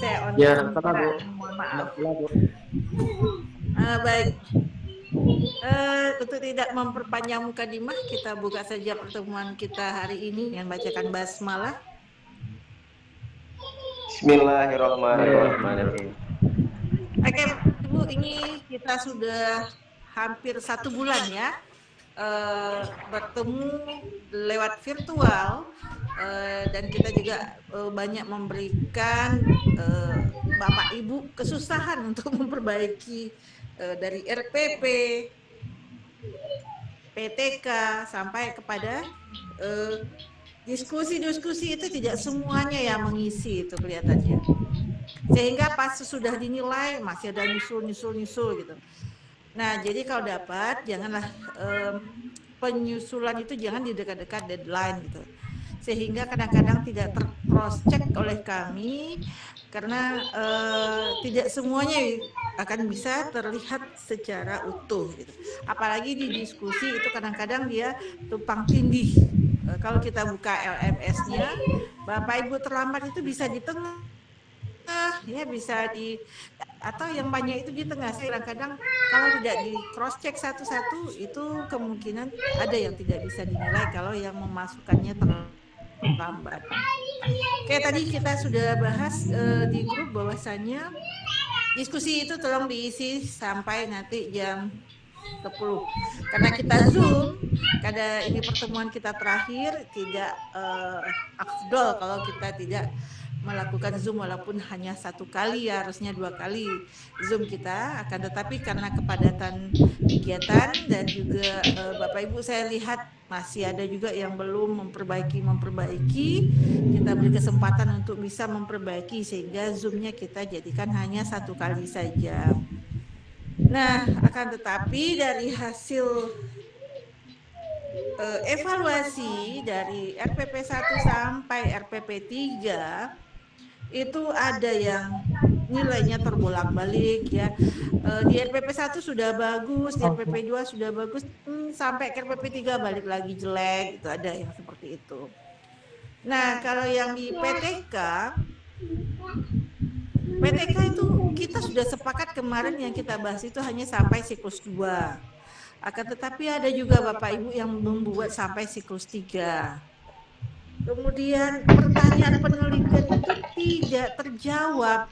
Saya on Ya, sama Bu. kamera, mohon maaf. Alhamdulillah, Bu. Baik, untuk tidak memperpanjang mukadimah, kita buka saja pertemuan kita hari ini dengan bacakan basmalah. Bismillahirrahmanirrahim. Oke, Ibu, ini kita sudah hampir 1 bulan ya bertemu lewat virtual dan kita juga banyak memberikan Bapak Ibu kesusahan untuk memperbaiki dari RPP, PTK sampai kepada diskusi-diskusi itu tidak semuanya yang mengisi itu kelihatannya. Sehingga pas sudah dinilai masih ada nyusul gitu. Nah, jadi kalau dapat janganlah penyusulan itu jangan di dekat-dekat deadline gitu. Sehingga kadang-kadang tidak ter-cross check oleh kami karena tidak semuanya akan bisa terlihat secara utuh gitu. Apalagi di diskusi itu kadang-kadang dia tumpang tindih. Kalau kita buka LMS-nya, Bapak Ibu terlambat itu bisa di tengah, ya bisa di atau yang banyak itu di tengah. Kadang-kadang kalau tidak di cross check satu-satu itu kemungkinan ada yang tidak bisa dinilai kalau yang memasukkannya terlambat. Kayak tadi kita sudah bahas di grup bahwasannya diskusi itu tolong diisi sampai nanti jam 10. Karena kita Zoom, karena ini pertemuan kita terakhir, tidak afdol kalau kita tidak melakukan Zoom walaupun hanya 1 kali ya, harusnya 2 kali Zoom kita. Akan tetapi karena kepadatan kegiatan dan juga Bapak Ibu saya lihat masih ada juga yang belum memperbaiki, kita beri kesempatan untuk bisa memperbaiki sehingga Zoom-nya kita jadikan hanya 1 kali saja. Nah, akan tetapi dari hasil evaluasi dari RPP 1 sampai RPP 3 itu ada yang nilainya terbolak-balik ya. Di RPP 1 sudah bagus, di RPP 2 sudah bagus, sampai ke RPP 3 balik lagi jelek, itu ada yang seperti itu. Nah, kalau yang di PTK itu kita sudah sepakat kemarin yang kita bahas itu hanya sampai siklus 2. Akan tetapi ada juga Bapak Ibu yang membuat sampai siklus 3. Kemudian pertanyaan penelitian itu tidak terjawab.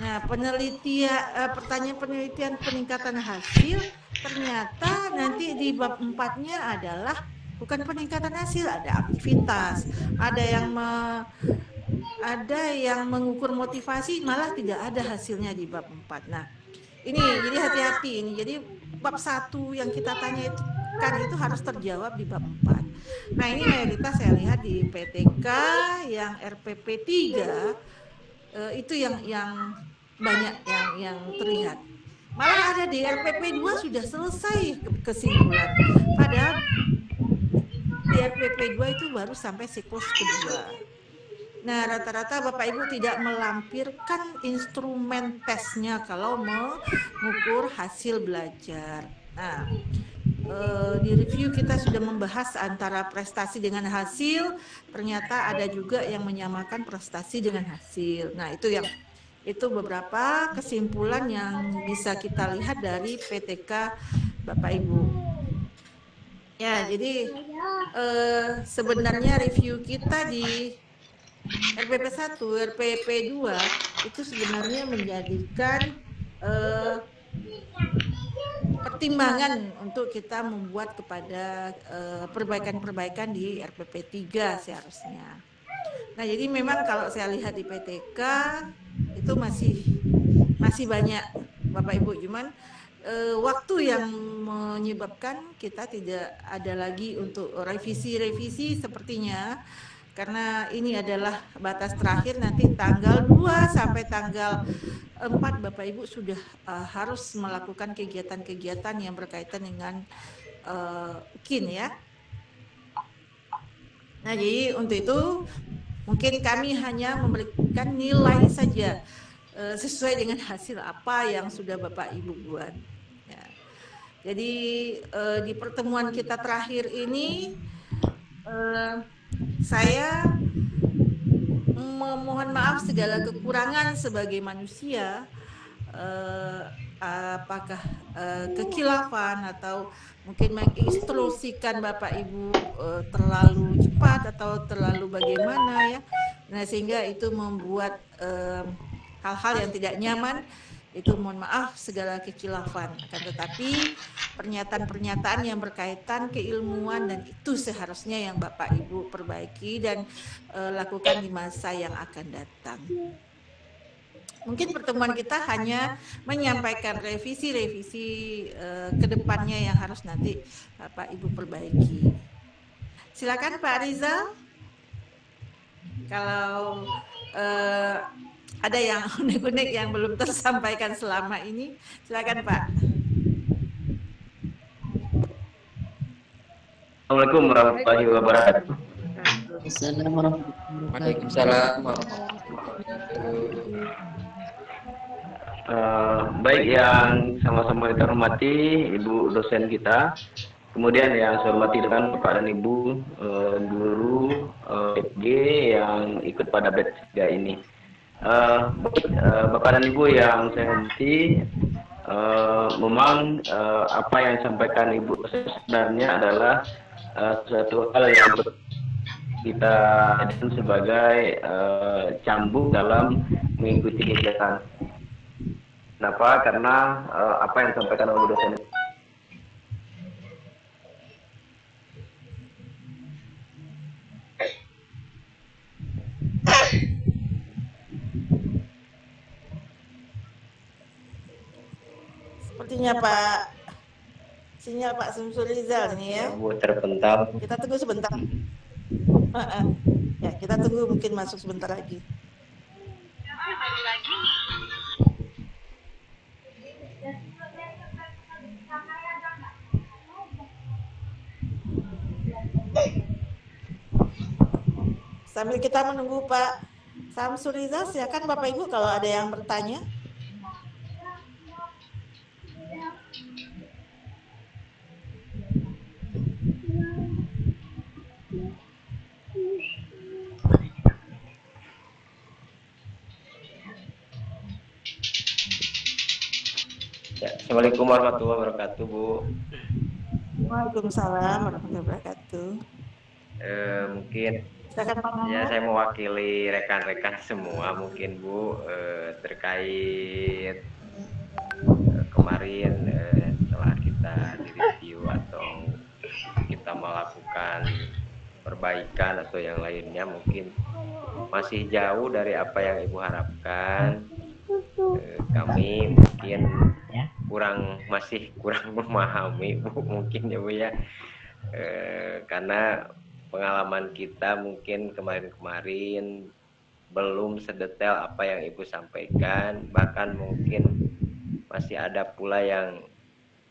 Nah, pertanyaan penelitian peningkatan hasil ternyata nanti di bab 4-nya adalah bukan peningkatan hasil, ada aktivitas, ada yang mengukur motivasi, malah tidak ada hasilnya di bab 4. Nah, ini jadi hati-hati ini. Jadi bab 1 yang kita tanya itu kan itu harus terjawab di bab 4. Nah, ini mayoritas saya lihat di PTK yang RPP 3 itu yang banyak yang terlihat. Malah ada di RPP 2 sudah selesai kesimpulan. Padahal di RPP 2 itu baru sampai siklus kedua. Nah, rata-rata Bapak Ibu tidak melampirkan instrumen tesnya kalau mengukur hasil belajar. Nah, di review kita sudah membahas antara prestasi dengan hasil, ternyata ada juga yang menyamakan prestasi dengan hasil. Nah, itu beberapa kesimpulan yang bisa kita lihat dari PTK Bapak Ibu. Ya, jadi sebenarnya review kita di RPP 1, RPP 2 itu sebenarnya menjadikan pertimbangan untuk kita membuat kepada perbaikan-perbaikan di RPP 3 seharusnya. Nah, jadi memang kalau saya lihat di PTK itu masih banyak Bapak Ibu, cuman waktu yang menyebabkan kita tidak ada lagi untuk revisi sepertinya. Karena ini adalah batas terakhir, nanti tanggal 2 sampai tanggal 4 Bapak Ibu sudah harus melakukan kegiatan-kegiatan yang berkaitan dengan UKIN ya. Nah, jadi untuk itu mungkin kami hanya memberikan nilai saja sesuai dengan hasil apa yang sudah Bapak Ibu buat. Ya. Jadi di pertemuan kita terakhir ini saya memohon maaf segala kekurangan sebagai manusia, apakah kekilafan atau mungkin menginstruksikan Bapak Ibu terlalu cepat atau terlalu bagaimana ya. Nah, sehingga itu membuat hal-hal yang tidak nyaman, itu mohon maaf segala kekilafan. Akan tetapi pernyataan-pernyataan yang berkaitan keilmuan dan itu seharusnya yang Bapak Ibu perbaiki dan lakukan di masa yang akan datang. Mungkin pertemuan kita hanya menyampaikan revisi-revisi ke depannya yang harus nanti Bapak Ibu perbaiki. Silakan Pak Rizal. Kalau ada yang unik-unik yang belum tersampaikan selama ini, silakan Pak. Assalamualaikum warahmatullahi wabarakatuh. Assalamualaikum warahmatullahi wabarakatuh. Baik yang sama-sama kita hormati Ibu dosen kita, kemudian yang saya hormati dengan Bapak dan Ibu guru PG yang ikut pada batch 3 ini. Bapak dan Ibu yang saya hormati, memang apa yang disampaikan Ibu sebenarnya adalah suatu hal yang kita sebagai cambuk dalam mengikuti kegiatan. Kenapa? Karena apa yang disampaikan oleh dosen sepertinya Pak sinyal Pak Samsul Rizal ini ya. terpental. Kita tunggu sebentar. Ya, kita tunggu mungkin masuk sebentar lagi. Sambil kita menunggu Pak Samsul Rizal, silakan Bapak Ibu kalau ada yang bertanya. Ya, Assalamualaikum warahmatullahi wabarakatuh, Bu. Waalaikumsalam warahmatullahi wabarakatuh. Mungkin ya saya mewakili rekan-rekan semua mungkin Bu terkait kemarin setelah kita direview atau kita melakukan perbaikan atau yang lainnya mungkin masih jauh dari apa yang Ibu harapkan. Kami mungkin masih kurang memahami Bu mungkin ya Bu ya, karena pengalaman kita mungkin kemarin-kemarin belum sedetail apa yang Ibu sampaikan, bahkan mungkin masih ada pula yang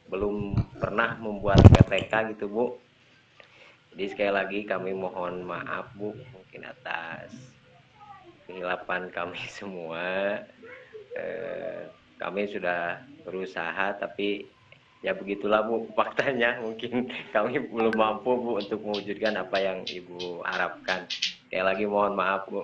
belum pernah membuat PTK gitu Bu. Jadi sekali lagi kami mohon maaf Bu mungkin atas kehilapan kami semua. Kami sudah berusaha tapi ya begitulah Bu faktanya, mungkin kami belum mampu Bu untuk mewujudkan apa yang Ibu harapkan. Sekali lagi mohon maaf Bu.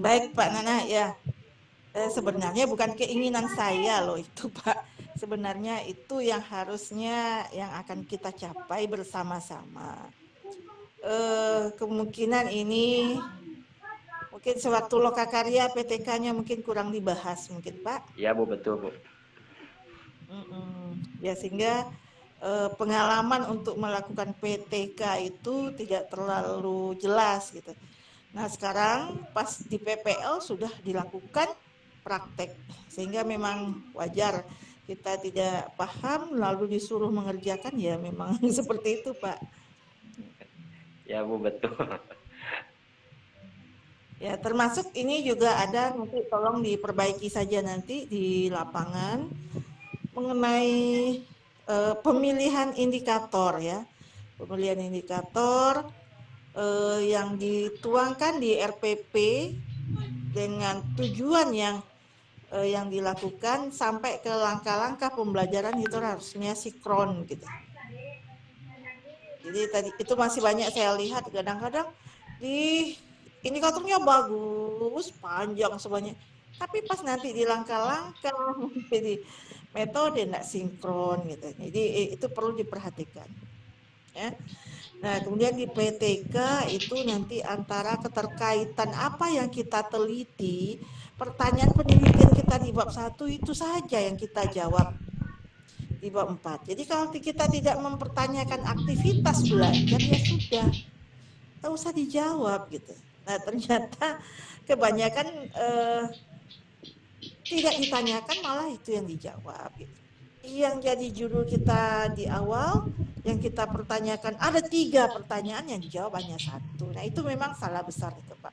Baik Pak Nana ya. Sebenarnya bukan keinginan saya loh itu Pak. Sebenarnya itu yang harusnya yang akan kita capai bersama-sama. Kemungkinan ini mungkin sewaktu lokakarya PTK-nya mungkin kurang dibahas mungkin Pak. Ya Bu, betul Bu. Ya sehingga pengalaman untuk melakukan PTK itu tidak terlalu jelas gitu. Nah sekarang pas di PPL sudah dilakukan praktek sehingga memang wajar kita tidak paham lalu disuruh mengerjakan ya memang seperti itu Pak. Ya Bu, betul. Ya termasuk ini juga ada nanti tolong diperbaiki saja nanti di lapangan mengenai pemilihan indikator ya. Pemilihan indikator yang dituangkan di RPP dengan tujuan yang yang dilakukan sampai ke langkah-langkah pembelajaran itu harusnya sinkron gitu. Jadi tadi itu masih banyak saya lihat kadang-kadang di indikatornya bagus, panjang sebanyak, tapi pas nanti di langkah-langkah, di metode tidak sinkron gitu. Jadi itu perlu diperhatikan. Ya. Nah, kemudian di PTK itu nanti antara keterkaitan apa yang kita teliti, pertanyaan penelitian kita di bab 1 itu saja yang kita jawab di bab 4. Jadi kalau kita tidak mempertanyakan aktivitas belajar, ya sudah, tak usah dijawab gitu. Nah, ternyata kebanyakan tidak ditanyakan, malah itu yang dijawab gitu. Yang jadi judul kita di awal, yang kita pertanyakan ada 3 pertanyaan, yang dijawab hanya 1. Nah, itu memang salah besar itu, Pak.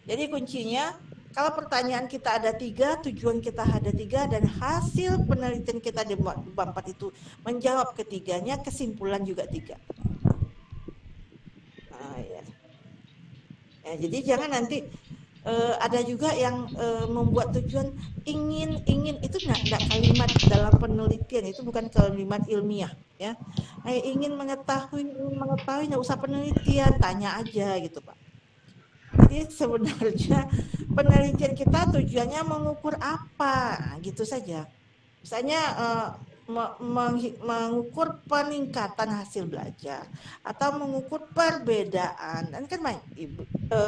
Jadi kuncinya, kalau pertanyaan kita ada 3, tujuan kita ada 3, dan hasil penelitian kita di bab 4 itu menjawab ketiganya, kesimpulan juga 3. Nah, ya. Ya, jadi jangan nanti ada juga yang membuat tujuan ingin itu enggak kalimat dalam penelitian, itu bukan kalimat ilmiah ya. Ingin mengetahui enggak usah penelitian, tanya aja gitu, Pak. Jadi sebenarnya penelitian kita tujuannya mengukur apa, nah, gitu saja. Misalnya mengukur peningkatan hasil belajar atau mengukur perbedaan, dan kan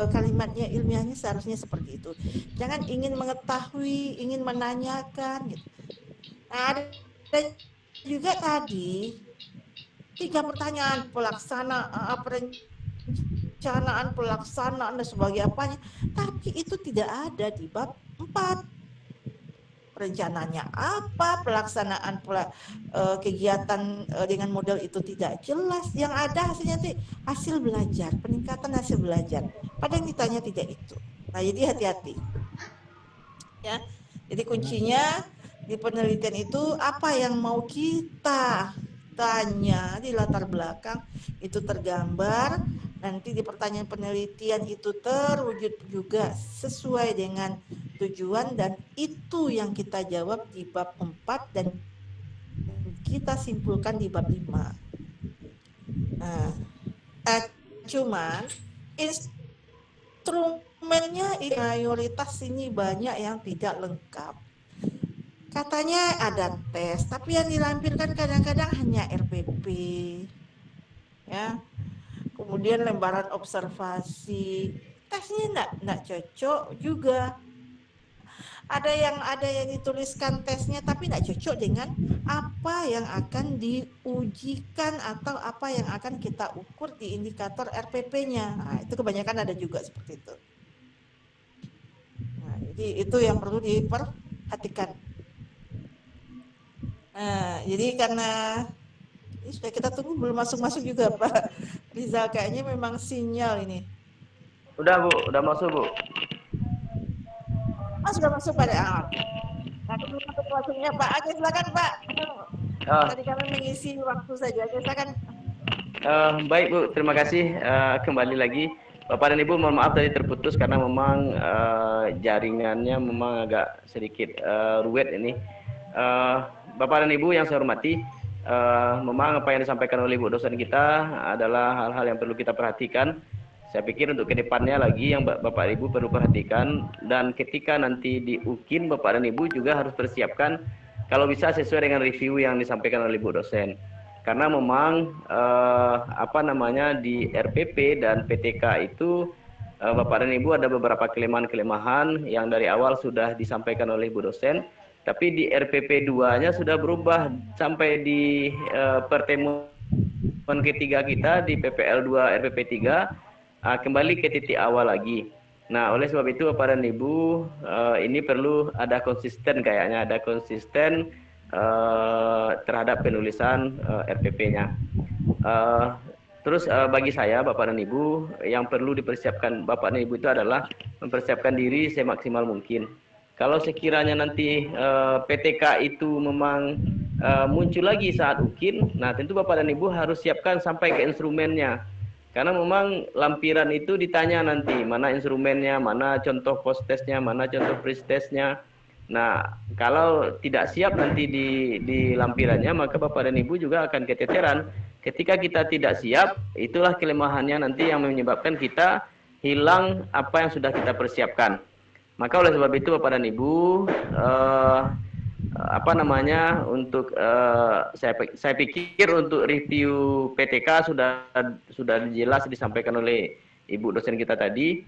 kalimatnya ilmiahnya seharusnya seperti itu. Jangan ingin mengetahui, ingin menanyakan gitu. Nah, ada juga tadi 3 pertanyaan perencanaan, pelaksanaan dan sebagai apanya, tapi itu tidak ada di bab 4. Rencananya apa, pelaksanaan kegiatan dengan model itu tidak jelas. Yang ada hasilnya hasil belajar, peningkatan hasil belajar. Padahal yang ditanya tidak itu. Nah, jadi hati-hati. Ya. Jadi kuncinya di penelitian itu apa yang mau kita tanya di latar belakang itu tergambar, nanti di pertanyaan penelitian itu terwujud juga sesuai dengan tujuan, dan itu yang kita jawab di bab 4 dan kita simpulkan di bab 5. Nah, cuman instrumennya mayoritas ini banyak yang tidak lengkap. Katanya ada tes, tapi yang dilampirkan kadang-kadang hanya RPP. Ya. Kemudian lembaran observasi. Tesnya enggak cocok juga. Ada yang dituliskan tesnya tapi enggak cocok dengan apa yang akan diujikan atau apa yang akan kita ukur di indikator RPP-nya. Nah, itu kebanyakan ada juga seperti itu. Nah, jadi itu yang perlu diperhatikan. Nah, jadi karena ini sudah kita tunggu belum masuk juga Pak Rizal, kayaknya memang sinyal ini. Udah Bu, udah masuk Bu. Sudah masuk Pak. Nah, masuknya Pak. Oke, silakan Pak. Tadi kami mengisi waktu saja. Oke, silakan. Baik Bu, terima kasih kembali lagi. Bapak dan Ibu, mohon maaf tadi terputus karena memang jaringannya memang agak sedikit ruwet ini. Bapak dan Ibu yang saya hormati, memang apa yang disampaikan oleh Ibu dosen kita adalah hal-hal yang perlu kita perhatikan. Saya pikir untuk kedepannya lagi yang Bapak Ibu perlu perhatikan, dan ketika nanti di UKIN Bapak dan Ibu juga harus persiapkan kalau bisa sesuai dengan review yang disampaikan oleh Ibu dosen. Karena memang di RPP dan PTK itu Bapak dan Ibu ada beberapa kelemahan-kelemahan yang dari awal sudah disampaikan oleh Ibu dosen. Tapi di RPP 2-nya sudah berubah sampai di pertemuan ketiga kita di PPL 2 RPP 3 kembali ke titik awal lagi. Nah, oleh sebab itu Bapak dan Ibu ini perlu ada konsisten, kayaknya ada konsisten terhadap penulisan RPP-nya. Terus bagi saya Bapak dan Ibu yang perlu dipersiapkan Bapak dan Ibu itu adalah mempersiapkan diri semaksimal mungkin. Kalau sekiranya nanti PTK itu memang muncul lagi saat UKIN, nah tentu Bapak dan Ibu harus siapkan sampai ke instrumennya. Karena memang lampiran itu ditanya nanti mana instrumennya, mana contoh post testnya, mana contoh pre testnya. Nah, kalau tidak siap nanti di lampirannya, maka Bapak dan Ibu juga akan keteteran. Ketika kita tidak siap, itulah kelemahannya nanti yang menyebabkan kita hilang apa yang sudah kita persiapkan. Maka oleh sebab itu Bapak dan Ibu, untuk saya pikir untuk review PTK sudah jelas disampaikan oleh Ibu dosen kita tadi.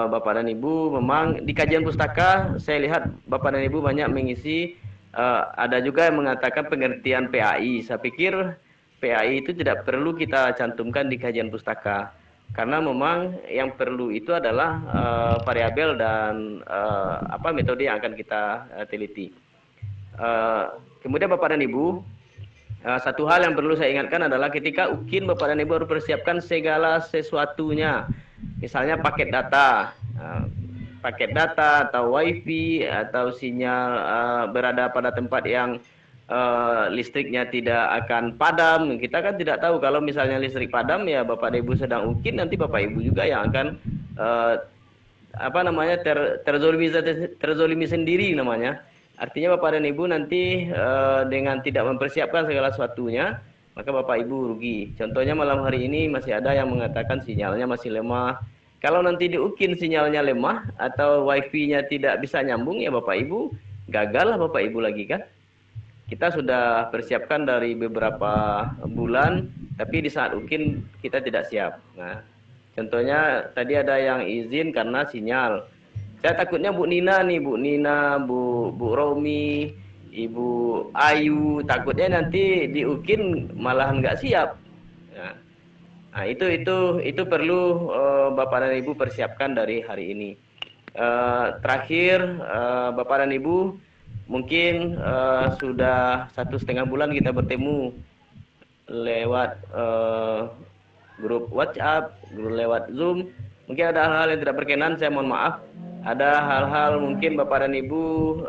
Bapak dan Ibu memang di kajian pustaka saya lihat Bapak dan Ibu banyak mengisi, ada juga yang mengatakan pengertian PAI. Saya pikir PAI itu tidak perlu kita cantumkan di kajian pustaka, karena memang yang perlu itu adalah variabel dan metode yang akan kita teliti. Kemudian Bapak dan Ibu, satu hal yang perlu saya ingatkan adalah ketika UKIN Bapak dan Ibu harus persiapkan segala sesuatunya. Misalnya paket data atau wifi atau sinyal berada pada tempat yang listriknya tidak akan padam. Kita kan tidak tahu kalau misalnya listrik padam ya Bapak dan Ibu sedang UKIN, nanti Bapak Ibu juga yang akan terzolimi sendiri namanya. Artinya Bapak dan Ibu nanti dengan tidak mempersiapkan segala sesuatunya, maka Bapak Ibu rugi. Contohnya malam hari ini masih ada yang mengatakan sinyalnya masih lemah. Kalau nanti di UKIN sinyalnya lemah atau wifi-nya tidak bisa nyambung, ya Bapak Ibu gagal lah Bapak Ibu lagi kan. Kita sudah persiapkan dari beberapa bulan, tapi di saat UKIN kita tidak siap. Nah, contohnya tadi ada yang izin karena sinyal. Saya takutnya Bu Nina, Bu Romi, Ibu Ayu, takutnya nanti di UKIN malahan nggak siap. Nah, itu perlu Bapak dan Ibu persiapkan dari hari ini. Terakhir, Bapak dan Ibu, mungkin sudah 1,5 bulan kita bertemu lewat grup WhatsApp, lewat Zoom. Mungkin ada hal-hal yang tidak berkenan, saya mohon maaf. Ada hal-hal mungkin Bapak dan Ibu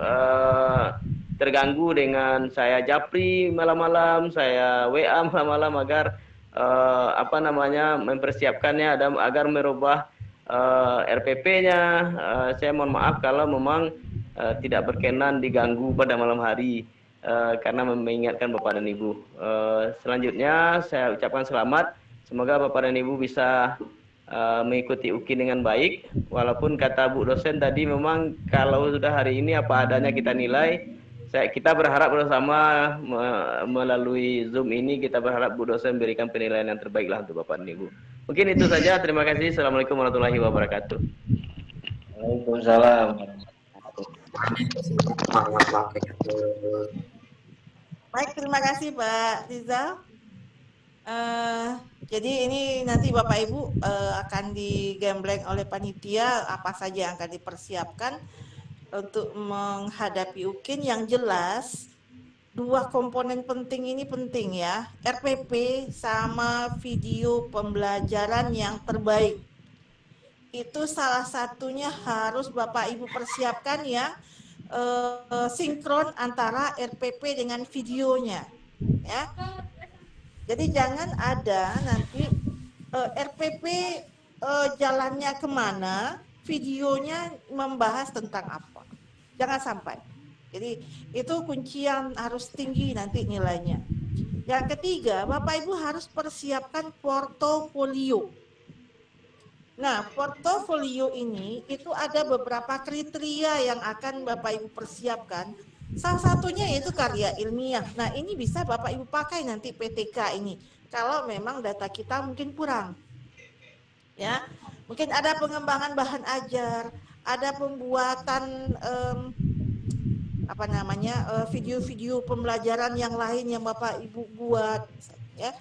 terganggu dengan saya japri malam-malam, saya WA malam-malam agar mempersiapkannya, agar merubah RPP-nya. Saya mohon maaf kalau memang tidak berkenan diganggu pada malam hari, karena mengingatkan Bapak dan Ibu. Selanjutnya saya ucapkan selamat. Semoga Bapak dan Ibu bisa mengikuti UKIN dengan baik. Walaupun kata Bu dosen tadi memang kalau sudah hari ini apa adanya kita nilai. Kita berharap bersama melalui Zoom ini, kita berharap Bu dosen berikan penilaian yang terbaik lah untuk Bapak dan Ibu. Mungkin itu saja. Terima kasih. Assalamualaikum warahmatullahi wabarakatuh. Waalaikumsalam. Baik, terima kasih Pak Rizal. Jadi ini nanti Bapak Ibu akan digembleng oleh panitia apa saja yang akan dipersiapkan untuk menghadapi UKIN. Yang jelas dua komponen penting ini penting ya, RPP sama video pembelajaran yang terbaik. Itu salah satunya harus Bapak Ibu persiapkan ya, sinkron antara RPP dengan videonya ya. Jadi jangan ada nanti RPP jalannya kemana, videonya membahas tentang apa. Jangan sampai. Jadi itu kunci yang harus tinggi nanti nilainya. Yang ketiga, Bapak Ibu harus persiapkan portofolio. Nah, portofolio ini itu ada beberapa kriteria yang akan Bapak Ibu persiapkan. Salah satunya yaitu karya ilmiah. Nah, ini bisa Bapak Ibu pakai nanti PTK ini. Kalau memang data kita mungkin kurang. Ya. Mungkin ada pengembangan bahan ajar, ada pembuatan video-video pembelajaran yang lain yang Bapak Ibu buat ya.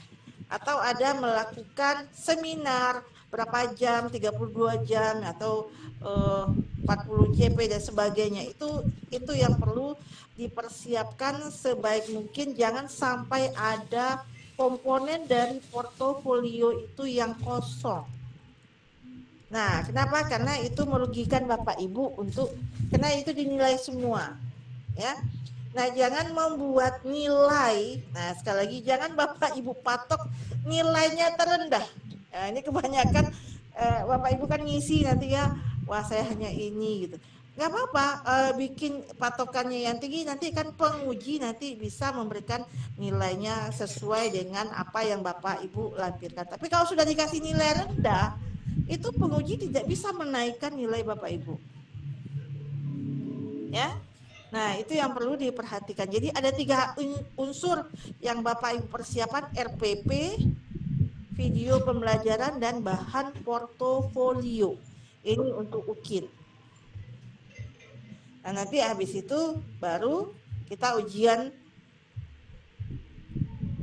Atau ada melakukan seminar berapa jam, 32 jam atau 40 JP dan sebagainya. Itu yang perlu dipersiapkan sebaik mungkin. Jangan sampai ada komponen dari portofolio itu yang kosong. Nah, kenapa? Karena itu merugikan Bapak Ibu karena itu dinilai semua. Ya. Nah, jangan membuat nilai. Nah, sekali lagi jangan Bapak Ibu patok nilainya terendah. Nah, ini kebanyakan Bapak Ibu kan ngisi nanti ya, wah saya hanya ini gitu. Nggak apa-apa, bikin patokannya yang tinggi, nanti kan penguji nanti bisa memberikan nilainya sesuai dengan apa yang Bapak Ibu lampirkan. Tapi kalau sudah dikasih nilai rendah, itu penguji tidak bisa menaikkan nilai Bapak Ibu. Ya. Nah, itu yang perlu diperhatikan. Jadi ada 3 unsur yang Bapak Ibu persiapan: RPP, video pembelajaran, dan bahan portofolio. Ini untuk UKIN. Nah, nanti habis itu baru kita ujian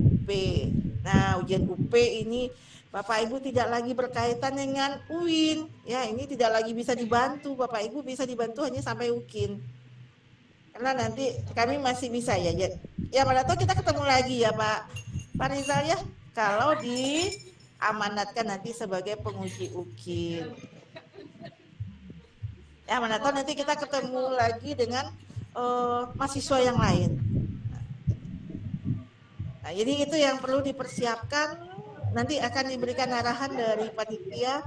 UP. Nah, ujian UP ini Bapak Ibu tidak lagi berkaitan dengan UIN. Ya, ini tidak lagi bisa dibantu. Bapak Ibu bisa dibantu hanya sampai UKIN. Karena nanti kami masih bisa ya. Ya, pada tahu kita ketemu lagi ya Pak Rizal ya. Kalau diamanatkan nanti sebagai penguji UKIN. Ya, mana tahu nanti kita ketemu lagi dengan mahasiswa yang lain. Nah, jadi itu yang perlu dipersiapkan. Nanti akan diberikan arahan dari panitia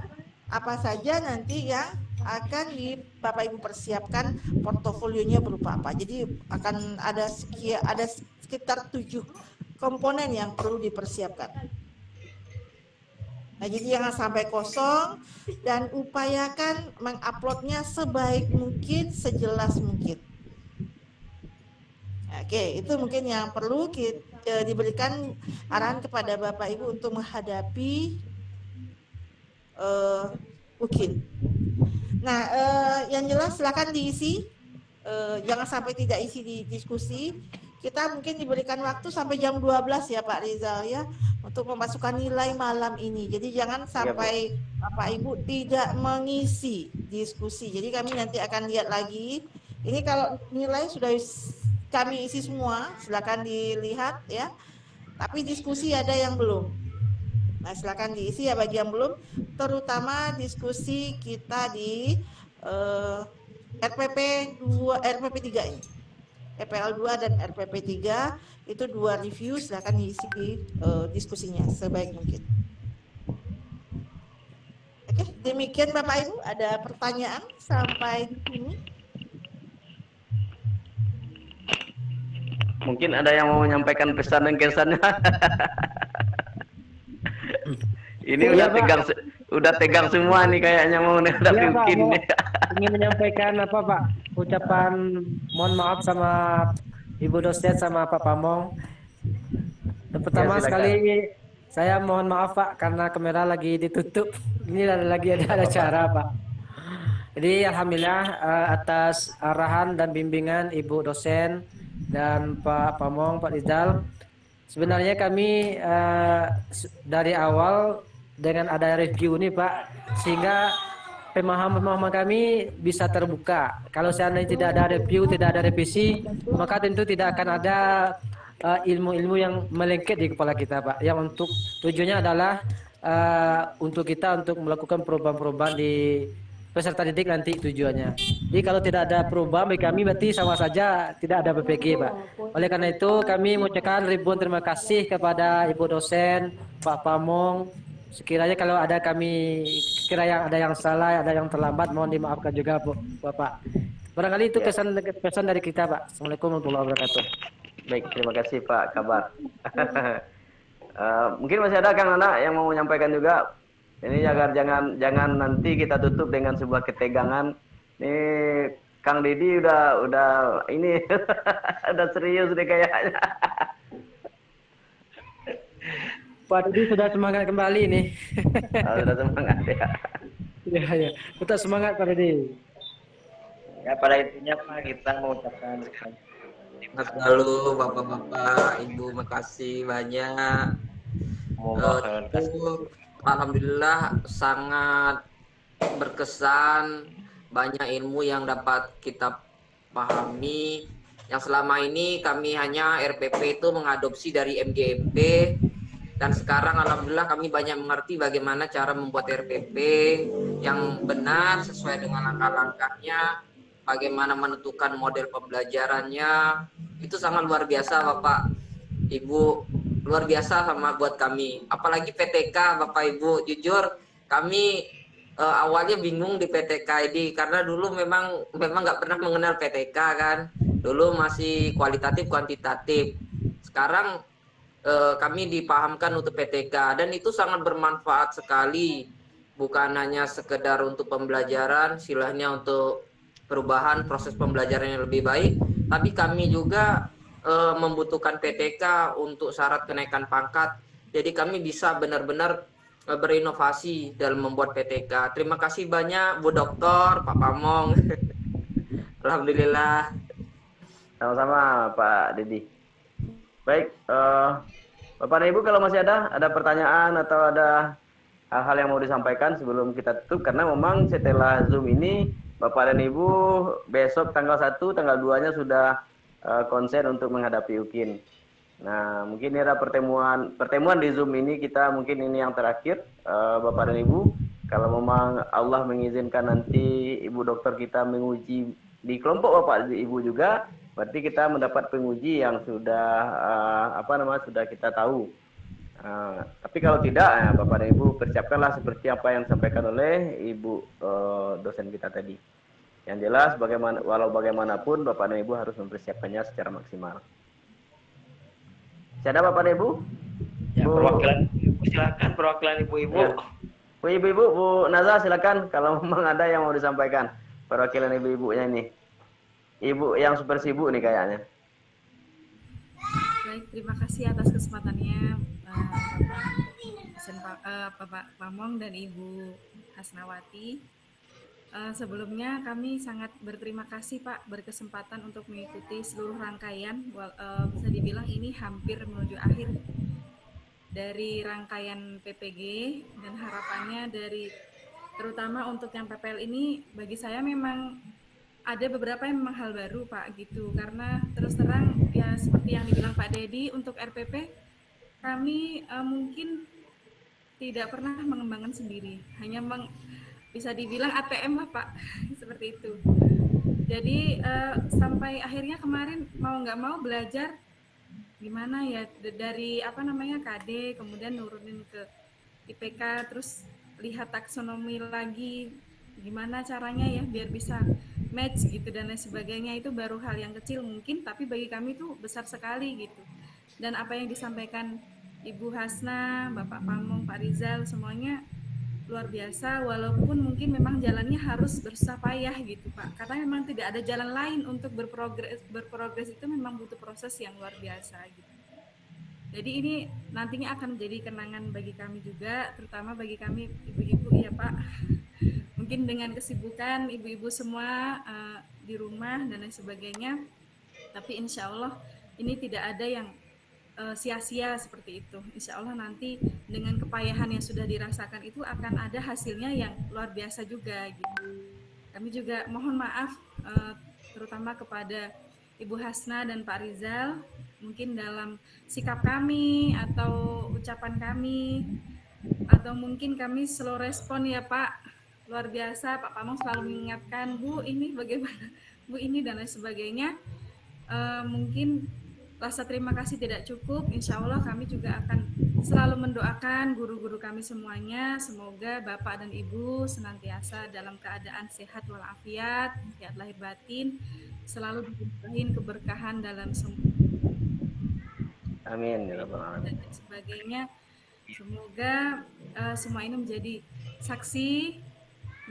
apa saja nanti yang akan Bapak Ibu persiapkan portofolionya berupa apa. Jadi akan ada sekitar 7 komponen yang perlu dipersiapkan. Nah, jadi jangan sampai kosong dan upayakan menguploadnya sebaik mungkin, sejelas mungkin. Oke, itu mungkin yang perlu diberikan arahan kepada Bapak Ibu untuk menghadapi UKIN. Nah, yang jelas silakan diisi, jangan sampai tidak isi di diskusi. Kita mungkin diberikan waktu sampai jam 12 ya Pak Rizal ya, untuk memasukkan nilai malam ini. Jadi jangan sampai Bapak Ibu tidak mengisi diskusi. Jadi kami nanti akan lihat lagi. Ini kalau nilai sudah kami isi semua, silakan dilihat ya. Tapi diskusi ada yang belum. Nah, silakan diisi ya bagi yang belum, terutama diskusi kita di RPP 2, RPP 3 ini. RPL 2 dan RPP 3 itu 2 review, silakan diisi di diskusinya sebaik mungkin. Oke, demikian Bapak Ibu, ada pertanyaan sampai di sini? Mungkin ada yang mau menyampaikan pesan dan kesannya. Ini Iya, udah tegang semua nih kayaknya mau menghadapi Iya, Pak, UKIN. ingin menyampaikan apa Pak, ucapan mohon maaf sama Ibu dosen sama Pak Pamong. Pertama Ya, silakan. sekali saya mohon maaf Pak karena kamera lagi ditutup. Ini lagi ada acara Pak. Jadi alhamdulillah atas arahan dan bimbingan Ibu dosen dan Pak Pamong, Pak Rizal. Sebenarnya kami dari awal dengan ada review ini Pak, sehingga pemahaman kami bisa terbuka. Kalau seandainya tidak ada review, tidak ada revisi, maka tentu tidak akan ada ilmu-ilmu yang melengket di kepala kita Pak. Yang untuk tujuannya adalah untuk kita untuk melakukan perubahan-perubahan di peserta didik nanti tujuannya. Jadi kalau tidak ada perubahan bagi kami berarti sama saja tidak ada PPG Pak. Oleh karena itu kami mengucapkan ribuan terima kasih kepada Ibu dosen, Pak Pamong. Sekiranya kalau ada yang ada yang salah, ada yang terlambat mohon dimaafkan juga Bapak. Barangkali itu pesan dari kita Pak. Assalamualaikum warahmatullahi wabarakatuh. Baik, terima kasih Pak Kabar. Mungkin masih ada Kang Nana yang mau menyampaikan juga. Ini agar jangan nanti kita tutup dengan sebuah ketegangan. Ini Kang Didi udah ini udah serius deh kayaknya. Pak Didi sudah semangat kembali nih. Sudah semangat ya. Iya. Tetap semangat Pak Didi. Ya, pada intinya Pak, kita mengucapkan Sehat selalu Bapak-bapak, Ibu, makasih banyak. Itu alhamdulillah sangat berkesan, banyak ilmu yang dapat kita pahami. Yang selama ini kami hanya RPP itu mengadopsi dari MGMP, dan sekarang alhamdulillah kami banyak mengerti bagaimana cara membuat RPP yang benar sesuai dengan langkah-langkahnya, bagaimana menentukan model pembelajarannya. Itu sangat luar biasa Bapak Ibu. luar biasa sama buat kami. Apalagi PTK, Bapak Ibu, jujur kami awalnya bingung di PTK ini karena dulu memang nggak pernah mengenal PTK kan. Dulu masih kualitatif kuantitatif. Sekarang kami dipahamkan untuk PTK dan itu sangat bermanfaat sekali. Bukan hanya sekedar untuk pembelajaran, istilahnya untuk perubahan proses pembelajaran yang lebih baik, tapi kami juga membutuhkan PTK untuk syarat kenaikan pangkat. Jadi kami bisa benar-benar berinovasi dalam membuat PTK. Terima kasih banyak Bu Dokter, Pak Pamong. Alhamdulillah. Sama-sama Pak Dedi. Baik, Bapak dan Ibu kalau masih ada pertanyaan atau ada hal-hal yang mau disampaikan sebelum kita tutup, karena memang setelah Zoom ini Bapak dan Ibu besok tanggal 1, tanggal 2-nya sudah konsen untuk menghadapi UKIN. Nah, mungkin ini ada pertemuan di Zoom ini, kita mungkin ini yang terakhir, Bapak dan Ibu. Kalau memang Allah mengizinkan nanti Ibu dokter kita menguji di kelompok Bapak Ibu juga, berarti kita mendapat penguji yang sudah sudah kita tahu. Tapi kalau tidak, Bapak dan Ibu persiapkanlah seperti apa yang disampaikan oleh Ibu dosen kita tadi. Yang jelas, walau bagaimanapun Bapak dan Ibu harus mempersiapkannya secara maksimal. Ada Bapak dan Ibu? Ya, perwakilan silakan perwakilan ibu-ibu. Ya. Bu ibu-ibu, Bu Naza silakan kalau memang ada yang mau disampaikan. Perwakilan ibu-ibunya ini. Ibu yang super sibuk nih kayaknya. Baik, terima kasih atas kesempatannya Bapak Pamong dan Ibu Hasnawati. Sebelumnya kami sangat berterima kasih Pak berkesempatan untuk mengikuti seluruh rangkaian, bisa dibilang ini hampir menuju akhir dari rangkaian PPG, dan harapannya terutama untuk yang PPL ini bagi saya memang ada beberapa yang memang hal baru Pak gitu, karena terus terang ya seperti yang dibilang Pak Dedi, untuk RPP kami mungkin tidak pernah mengembangkan sendiri, hanya bisa dibilang ATM lah Pak, seperti itu. Jadi sampai akhirnya kemarin mau nggak mau belajar gimana ya dari KD, kemudian nurunin ke IPK, terus lihat taksonomi lagi, gimana caranya ya biar bisa match gitu dan lain sebagainya. Itu baru hal yang kecil mungkin, tapi bagi kami itu besar sekali gitu. Dan apa yang disampaikan Ibu Hasna, Bapak Pamong, Pak Rizal, semuanya luar biasa, walaupun mungkin memang jalannya harus bersusah payah gitu Pak, karena memang tidak ada jalan lain untuk berprogres itu memang butuh proses yang luar biasa gitu. Jadi ini nantinya akan menjadi kenangan bagi kami juga, terutama bagi kami ibu-ibu ya Pak. Mungkin dengan kesibukan ibu-ibu semua di rumah dan lain sebagainya, tapi insya Allah ini tidak ada yang sia-sia seperti itu. Insya Allah nanti dengan kepayahan yang sudah dirasakan itu akan ada hasilnya yang luar biasa juga gitu. Kami juga mohon maaf terutama kepada Ibu Hasna dan Pak Rizal, mungkin dalam sikap kami atau ucapan kami, atau mungkin kami slow respon ya Pak. Luar biasa, Pak Pamong selalu mengingatkan, Bu ini bagaimana, Bu ini dan lain sebagainya. Mungkin rasa terima kasih tidak cukup. Insya Allah kami juga akan selalu mendoakan guru-guru kami semuanya. Semoga Bapak dan Ibu senantiasa dalam keadaan sehat walafiat, sehat lahir batin, selalu diberikan keberkahan dalam semua. Amin ya rabbal alamin. Dan sebagainya. Semoga semua ini menjadi saksi,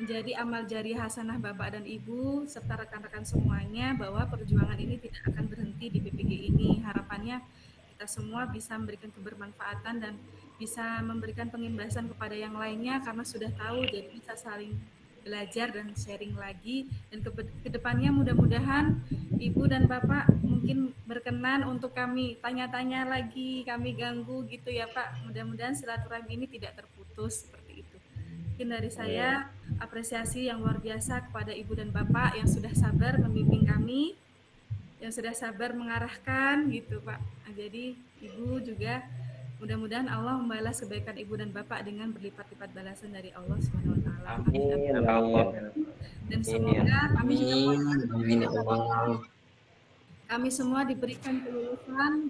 menjadi amal jariah hasanah Bapak dan Ibu serta rekan-rekan semuanya bahwa perjuangan ini tidak akan berhenti di PPG ini. Harapannya kita semua bisa memberikan kebermanfaatan dan bisa memberikan pengimbasan kepada yang lainnya karena sudah tahu, jadi bisa saling belajar dan sharing lagi. Dan kedepannya mudah-mudahan Ibu dan Bapak mungkin berkenan untuk kami tanya-tanya lagi, kami ganggu gitu ya Pak. Mudah-mudahan silaturahmi ini tidak terputus seperti itu. Mungkin dari saya apresiasi yang luar biasa kepada Ibu dan Bapak yang sudah sabar membimbing kami, yang sudah sabar mengarahkan gitu Pak. Nah, jadi Ibu juga mudah-mudahan Allah membalas kebaikan Ibu dan Bapak dengan berlipat-lipat balasan dari Allah Subhanahu wa taala. Amin. Dan semoga kami juga kami semua diberikan kelulusan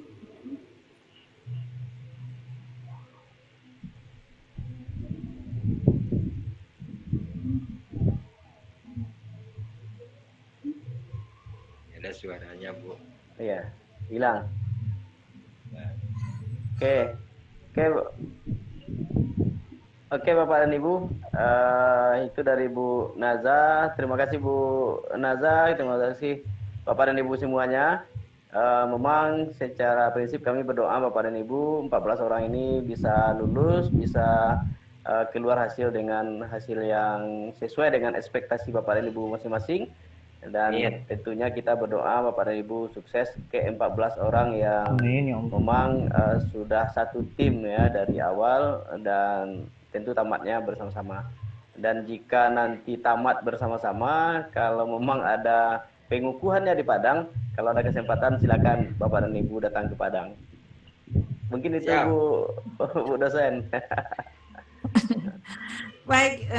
suaranya, Bu. Iya, hilang. Oke, oke, oke Bapak dan Ibu, itu dari Bu Naza. Terima kasih Bu Naza, terima kasih Bapak dan Ibu semuanya. Memang secara prinsip kami berdoa Bapak dan Ibu 14 orang ini bisa lulus, bisa keluar hasil dengan hasil yang sesuai dengan ekspektasi Bapak dan Ibu masing-masing. Dan tentunya kita berdoa Bapak dan Ibu sukses ke 14 orang yang memang sudah satu tim ya dari awal dan tentu tamatnya bersama-sama. Dan jika nanti tamat bersama-sama, kalau memang ada pengukuhannya di Padang, kalau ada kesempatan silakan Bapak dan Ibu datang ke Padang. Mungkin itu Bu dosen. Baik,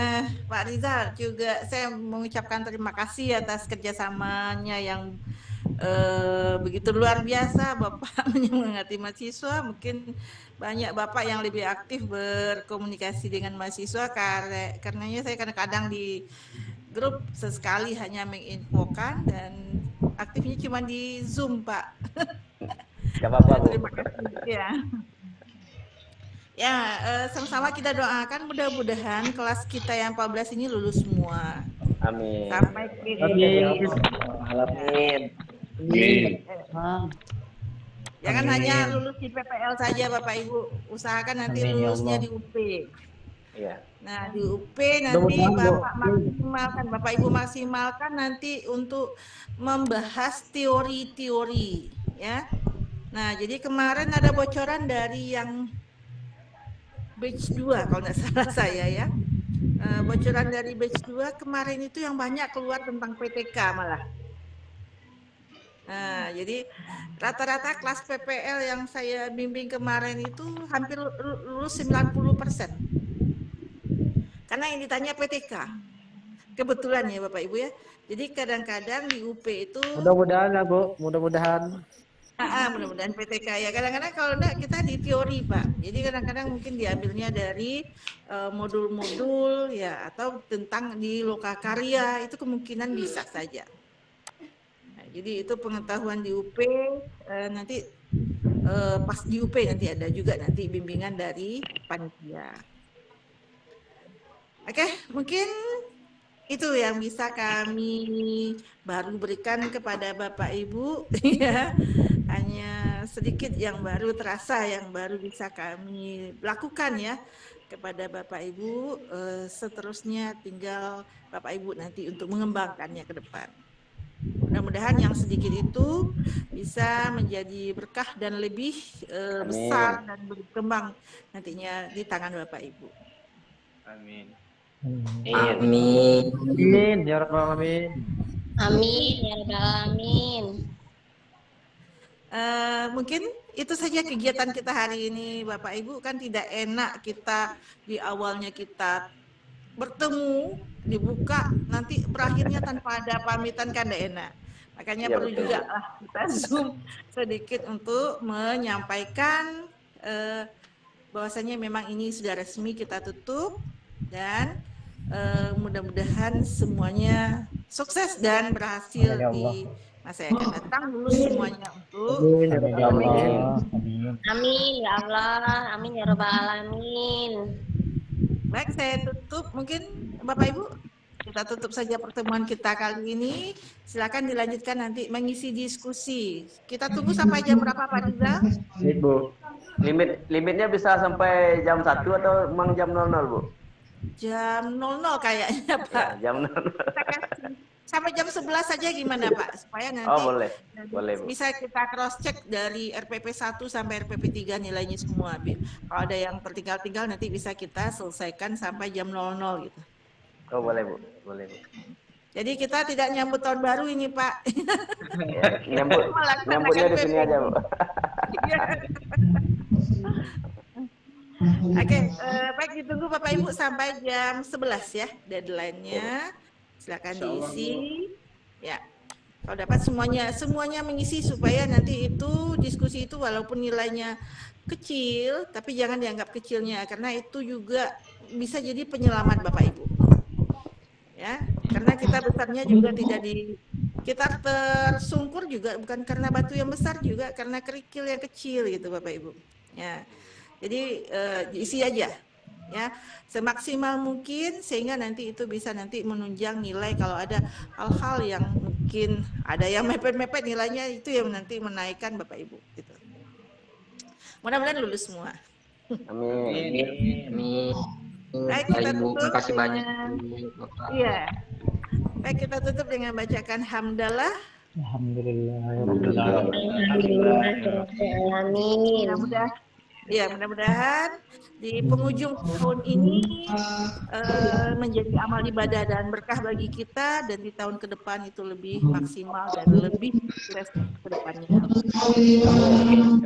Pak Rizal, juga saya mengucapkan terima kasih atas kerjasamanya yang begitu luar biasa. Bapak menyemangati mahasiswa. Mungkin banyak Bapak yang lebih aktif berkomunikasi dengan mahasiswa, karenanya saya kadang-kadang di grup sesekali hanya menginfokan dan aktifnya cuma di Zoom, Pak. Gak apa-apa, Bu. Terima kasih. Ya. Ya, sama-sama kita doakan mudah-mudahan kelas kita yang 14 ini lulus semua. Amin. Sampai Amin. Jangan hanya lulus di PPL saja Bapak Ibu, usahakan nanti lulusnya di UP. Iya. Nah, di UP nanti Bapak Ibu maksimalkan nanti untuk membahas teori-teori ya. Nah, jadi kemarin ada bocoran dari yang batch 2 kalau nggak salah saya ya. Bocoran dari batch 2 kemarin itu yang banyak keluar tentang PTK malah. Nah, jadi rata-rata kelas PPL yang saya bimbing kemarin itu hampir lulus 90%. Karena yang ditanya PTK. Kebetulan ya Bapak Ibu ya. Jadi kadang-kadang di UP itu Mudah-mudahan lah Bu, mudah-mudahan. Mudah-mudahan PTK ya. Kadang-kadang kalau enggak kita di teori Pak. Jadi kadang-kadang mungkin diambilnya dari modul-modul ya atau tentang di lokakarya itu kemungkinan bisa saja. Nah, jadi itu pengetahuan di UP nanti pas di UP nanti ada juga nanti bimbingan dari panitia. Oke, mungkin itu yang bisa kami baru berikan kepada Bapak Ibu ya. Hanya sedikit yang baru terasa, yang baru bisa kami lakukan ya kepada Bapak Ibu. Seterusnya tinggal Bapak Ibu nanti untuk mengembangkannya ke depan. Mudah-mudahan yang sedikit itu bisa menjadi berkah dan lebih besar dan berkembang nantinya di tangan Bapak Ibu. Amin. Amin. Amin ya rabbal alamin. Amin ya rabbal alamin. Mungkin itu saja kegiatan kita hari ini Bapak Ibu. Kan tidak enak kita di awalnya kita bertemu dibuka nanti berakhirnya tanpa ada pamitan kan tidak enak. Makanya perlu juga kita zoom sedikit untuk menyampaikan bahwasanya memang ini sudah resmi kita tutup dan mudah-mudahan semuanya sukses dan berhasil di masa yang akan datang, lulus semuanya untuk Amin ya Allah, amin ya rabbal alamin. Baik, saya tutup. Mungkin Bapak Ibu kita tutup saja pertemuan kita kali ini. Silakan dilanjutkan nanti mengisi diskusi. Kita tunggu sampai jam berapa Pak Rizal? Bu. Limitnya bisa sampai jam 1 atau memang jam 00, Bu? Jam 00 kayaknya Pak. Ya, jam 00. Sampai jam 11 saja gimana Pak? Supaya nanti boleh. Boleh, Bu. bisa kita cross check dari RPP 1 sampai RPP 3 nilainya semua. Kalau ada yang tertinggal-tinggal nanti bisa kita selesaikan sampai jam 00 gitu. Oh, boleh, Bu. Boleh, Bu. Jadi kita tidak nyambut tahun baru ini Pak. Ya, nyambutnya di sini aja, Bu. Oke, baik ditunggu Bapak Ibu sampai jam 11 ya deadline-nya. Silakan diisi. Ya. Kalau dapat semuanya mengisi supaya nanti itu diskusi itu walaupun nilainya kecil tapi jangan dianggap kecilnya karena itu juga bisa jadi penyelamat Bapak Ibu. Ya, karena kita besarnya juga tidak di kita tersungkur juga bukan karena batu yang besar, juga karena kerikil yang kecil gitu Bapak Ibu. Ya. Jadi isi aja ya semaksimal mungkin sehingga nanti itu bisa nanti menunjang nilai kalau ada hal-hal yang mungkin ada yang mepet-mepet nilainya itu yang nanti menaikkan Bapak Ibu gitu. Mudah-mudahan lulus semua. Amin. Amin. Baik, Ya, kita Ibu, tutup terima kasih banyak. dengan Bapak. iya. Baik, kita tutup dengan bacakan hamdalah. Amin. Mudah-mudahan di penghujung tahun ini menjadi amal ibadah dan berkah bagi kita, dan di tahun ke depan itu lebih maksimal dan lebih sukses ke depannya.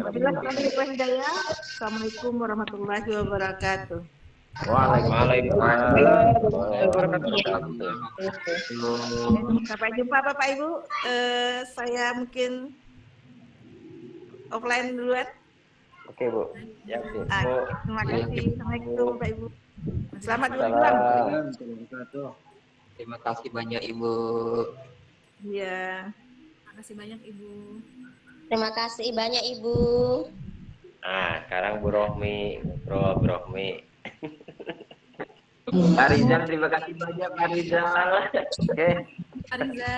Wabillahi taufiq wal hidayah. Assalamualaikum warahmatullahi wabarakatuh. Waalaikumsalam warahmatullahi wabarakatuh. Sampai jumpa Bapak Ibu. Saya mungkin offline duluan. Oke, Bu. Ya, Bu. Terima kasih. Assalamualaikum Bapak Ibu. Selamat berjuang. Terima kasih banyak Ibu. Iya. Terima kasih banyak Ibu. Terima kasih banyak Ibu. Nah, sekarang Bu Rohmi, ngobrol Bu Rohmi. Pak Rizal, terima kasih banyak Pak Rizal. Oke. Ariza.